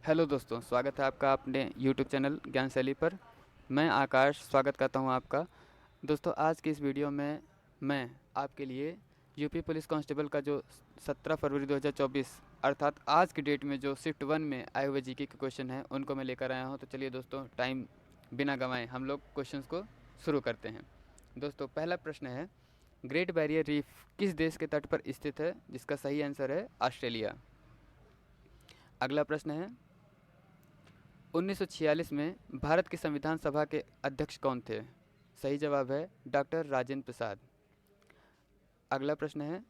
Hello दोस्तों, स्वागत है आपका अपने यूट्यूब चैनल ज्ञान शैली पर। मैं आकाश स्वागत करता हूं आपका। दोस्तों, आज की इस वीडियो में मैं आपके लिए यूपी पुलिस कांस्टेबल का जो 17 फरवरी 2024 अर्थात आज की डेट में जो शिफ्ट 1 में आए हुए जीके के क्वेश्चन हैं उनको मैं लेकर आया हूं। तो चलिए दोस्तों, टाइम बिना गंवाए हम लोग क्वेश्चंस को शुरू करते हैं। दोस्तों, पहला प्रश्न है, ग्रेट बैरियर रीफ किस देश के तट पर स्थित है? जिसका सही आंसर है ऑस्ट्रेलिया। अगला प्रश्न है, 1946 में भारत की संविधान सभा के अध्यक्ष कौन थे? सही जवाब है डॉक्टर राजेंद्र प्रसाद। अगला प्रश्न है,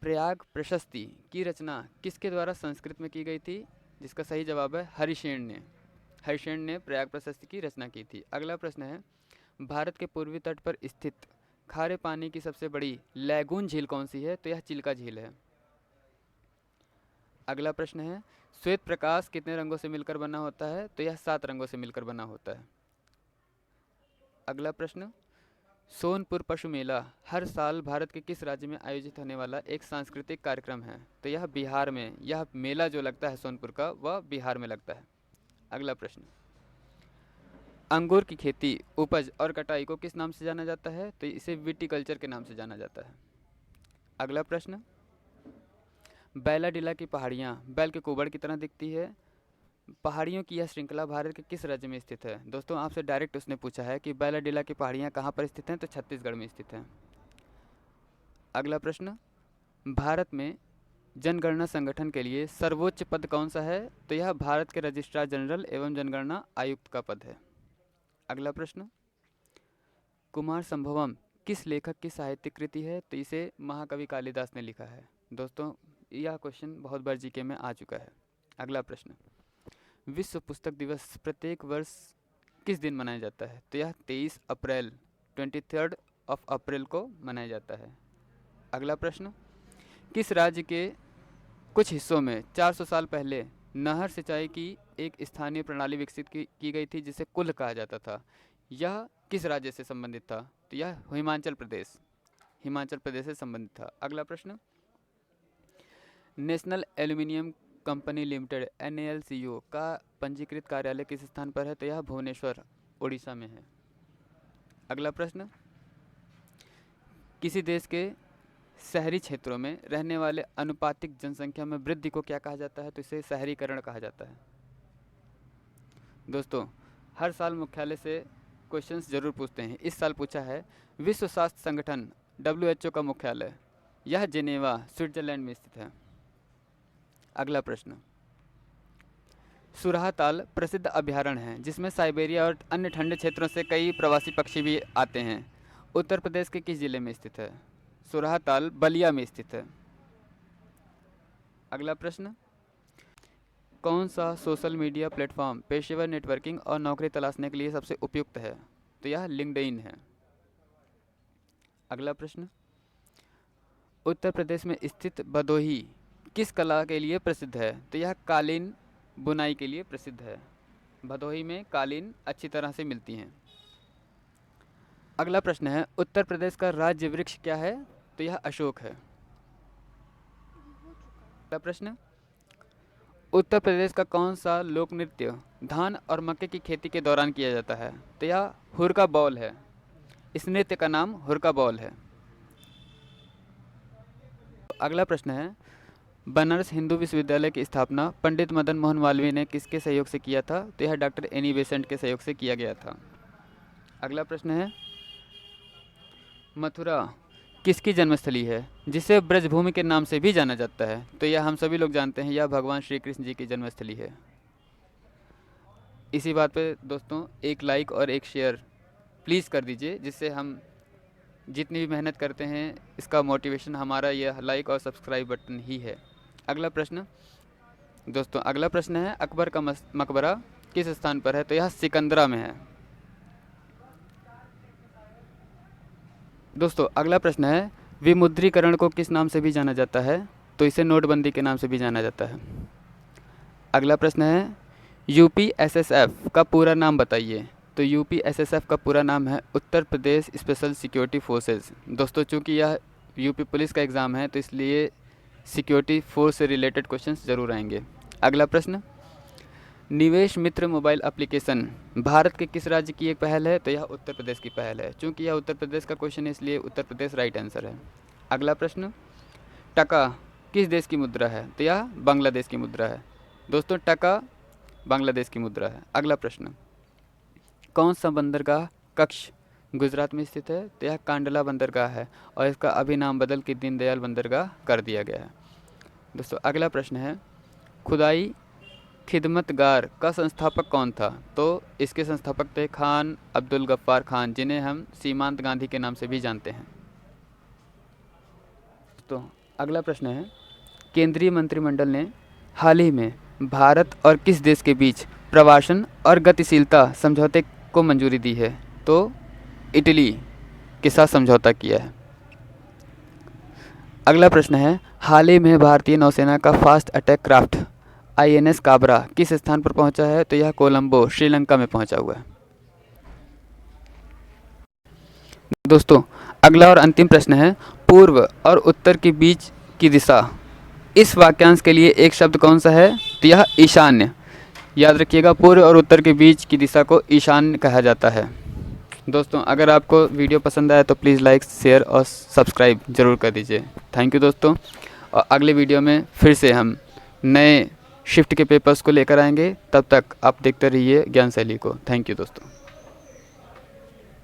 प्रयाग प्रशस्ति की रचना किसके द्वारा संस्कृत में की गई थी? जिसका सही जवाब है हरिशेन ने। हरिशेन ने प्रयाग प्रशस्ति की रचना की थी। अगला प्रश्न है, भारत के पूर्वी तट पर स्थित खारे पानी की सबसे बड़ी लैगून झील कौन सी है? तो यह चिल्का झील है। अगला प्रश्न है, श्वेत प्रकाश कितने रंगों से मिलकर बना होता है? तो यह 7 रंगों से मिलकर बना होता है। अगला प्रश्न, सोनपुर पशु मेला हर साल भारत के किस राज्य में आयोजित होने वाला एक सांस्कृतिक कार्यक्रम है? तो यह बिहार में, यह मेला जो लगता है सोनपुर का वह बिहार में लगता है। अगला प्रश्न, अंगूर की खेती, उपज और कटाई को किस नाम से जाना जाता है? तो इसे विटीकल्चर के नाम से जाना जाता है। अगला प्रश्न, बैलाडीला की पहाड़ियाँ बैल के कुबड़ की तरह दिखती है। पहाड़ियों की यह श्रृंखला भारत के किस राज्य में स्थित है? दोस्तों, आपसे डायरेक्ट उसने पूछा है कि बैलाडीला की पहाड़ियाँ कहाँ पर स्थित हैं? तो छत्तीसगढ़ में स्थित हैं। अगला प्रश्न, भारत में जनगणना संगठन के लिए सर्वोच्च पद कौन सा है? तो यह भारत के रजिस्ट्रार जनरल एवं जनगणना आयुक्त का पद है। अगला प्रश्न, कुमार संभवम किस लेखक की साहित्यिक कृति है? तो इसे महाकवि कालिदास ने लिखा है। दोस्तों, यह क्वेश्चन बहुत बार जीके में आ चुका है। अगला प्रश्न, विश्व पुस्तक दिवस प्रत्येक वर्ष किस दिन मनाया जाता है? तो यह 23 अप्रैल 23 अप्रैल को मनाया जाता है। अगला प्रश्न, किस राज्य के कुछ हिस्सों में 400 साल पहले नहर सिंचाई की एक स्थानीय प्रणाली विकसित की गई थी जिसे कुल्ह कहा जाता था? यह किस राज्य से संबंधित था? तो यह हिमाचल प्रदेश से संबंधित था। अगला प्रश्न, national aluminium company limited NALCO का पंजीकृत कार्यालय किस स्थान पर है? तो यह भुवनेश्वर उड़ीसा में है। अगला प्रश्न, किसी देश के शहरी क्षेत्रों में रहने वाले अनुपातिक जनसंख्या में वृद्धि को क्या कहा जाता है? तो इसे शहरीकरण कहा जाता है। दोस्तों, हर साल मुख्यालय से क्वेश्चंस जरूर पूछते हैं। इस साल पूछा है, विश्व स्वास्थ्य संगठन WHO का मुख्यालय यह जेनेवा स्विट्जरलैंड में स्थित है। अगला प्रश्न, सुराह ताल प्रसिद्ध अभयारण्य है जिसमें साइबेरिया और अन्य ठंडे क्षेत्रों से कई प्रवासी पक्षी भी आते हैं। उत्तर प्रदेश के किस जिले में स्थित है? सुराह ताल बलिया में स्थित है। अगला प्रश्न, कौन सा सोशल मीडिया प्लेटफॉर्म पेशेवर नेटवर्किंग और नौकरी तलाशने के लिए सबसे उपयुक्त है? तो यह लिंक्डइन है। अगला प्रश्न, उत्तर प्रदेश में स्थित भदोही किस कला के लिए प्रसिद्ध है? तो यह कालीन बुनाई के लिए प्रसिद्ध है। भदोही में कालीन अच्छी तरह से मिलती हैं। अगला प्रश्न है, उत्तर प्रदेश का राज्य वृक्ष क्या है? तो यह अशोक है। अगला प्रश्न, उत्तर प्रदेश का कौन सा लोक नृत्य धान और मक्के की खेती के दौरान किया जाता है? तो यह हुरका बौल है। इस नृत्य का नाम हुरका बौल है। अगला प्रश्न है, बनारस हिंदू विश्वविद्यालय की स्थापना पंडित मदन मोहन मालवीय ने किसके सहयोग से किया था? तो यह डॉक्टर एनी बेसेंट के सहयोग से किया गया था। अगला प्रश्न है, मथुरा किसकी जन्मस्थली है जिसे ब्रजभूमि के नाम से भी जाना जाता है? तो यह हम सभी लोग जानते हैं, यह भगवान श्री कृष्ण जी की जन्मस्थली है। इसी बात पे दोस्तों एक लाइक और एक शेयर प्लीज़ कर दीजिए, जिससे हम जितनी भी मेहनत करते हैं इसका मोटिवेशन हमारा यह लाइक और सब्सक्राइब बटन ही है। अगला प्रश्न, दोस्तों अगला प्रश्न है, अकबर का मकबरा किस स्थान पर है? तो यह सिकंदरा में है। दोस्तों अगला प्रश्न है, विमुद्रीकरण को किस नाम से भी जाना जाता है? तो इसे नोटबंदी के नाम से भी जाना जाता है। अगला प्रश्न है, UPSSF का पूरा नाम बताइए। तो UPSSF का पूरा नाम है Uttar Pradesh special security forces. दोस्तों चूँकि यह यूपी पुलिस का एग्ज़ाम है तो इसलिए सिक्योरिटी फोर्स से रिलेटेड क्वेश्चंस ज़रूर आएंगे। अगला प्रश्न, निवेश मित्र मोबाइल एप्लीकेशन भारत के किस राज्य की एक पहल है? तो यह उत्तर प्रदेश की पहल है। चूंकि यह उत्तर प्रदेश का क्वेश्चन है इसलिए उत्तर प्रदेश राइट आंसर है। अगला प्रश्न, टका किस देश की मुद्रा है? तो यह बांग्लादेश की मुद्रा है। दोस्तों टका बांग्लादेश की मुद्रा है। अगला प्रश्न, कौन सा बंदरगाह कक्ष गुजरात में स्थित है? तो यह कांडला बंदरगाह है और इसका अभी नाम बदल के दीनदयाल बंदरगाह कर दिया गया है। दोस्तों अगला प्रश्न है, खुदाई खिदमतगार का संस्थापक कौन था? तो इसके संस्थापक थे खान अब्दुल गफ्फार खान, जिन्हें हम सीमांत गांधी के नाम से भी जानते हैं। तो अगला प्रश्न है, केंद्रीय मंत्रिमंडल ने हाल ही में भारत और किस देश के बीच प्रवासन और गतिशीलता समझौते को मंजूरी दी है? तो इटली के साथ समझौता किया है। अगला प्रश्न है, हाल ही में भारतीय नौसेना का fast attack craft INS Kabra किस स्थान पर पहुंचा है? तो यह कोलंबो श्रीलंका में पहुंचा हुआ है। दोस्तों अगला और अंतिम प्रश्न है, पूर्व और उत्तर के बीच की दिशा इस वाक्यांश के लिए एक शब्द कौन सा है? तो यह ईशान्य। याद रखिएगा, पूर्व और उत्तर के बीच की दिशा को ईशान्य कहा जाता है। दोस्तों अगर आपको वीडियो पसंद आया तो प्लीज़ लाइक शेयर और सब्सक्राइब ज़रूर कर दीजिए। थैंक यू दोस्तों, और अगले वीडियो में फिर से हम नए शिफ्ट के पेपर्स को लेकर आएंगे। तब तक आप देखते रहिए ज्ञान शैली को। थैंक यू दोस्तों।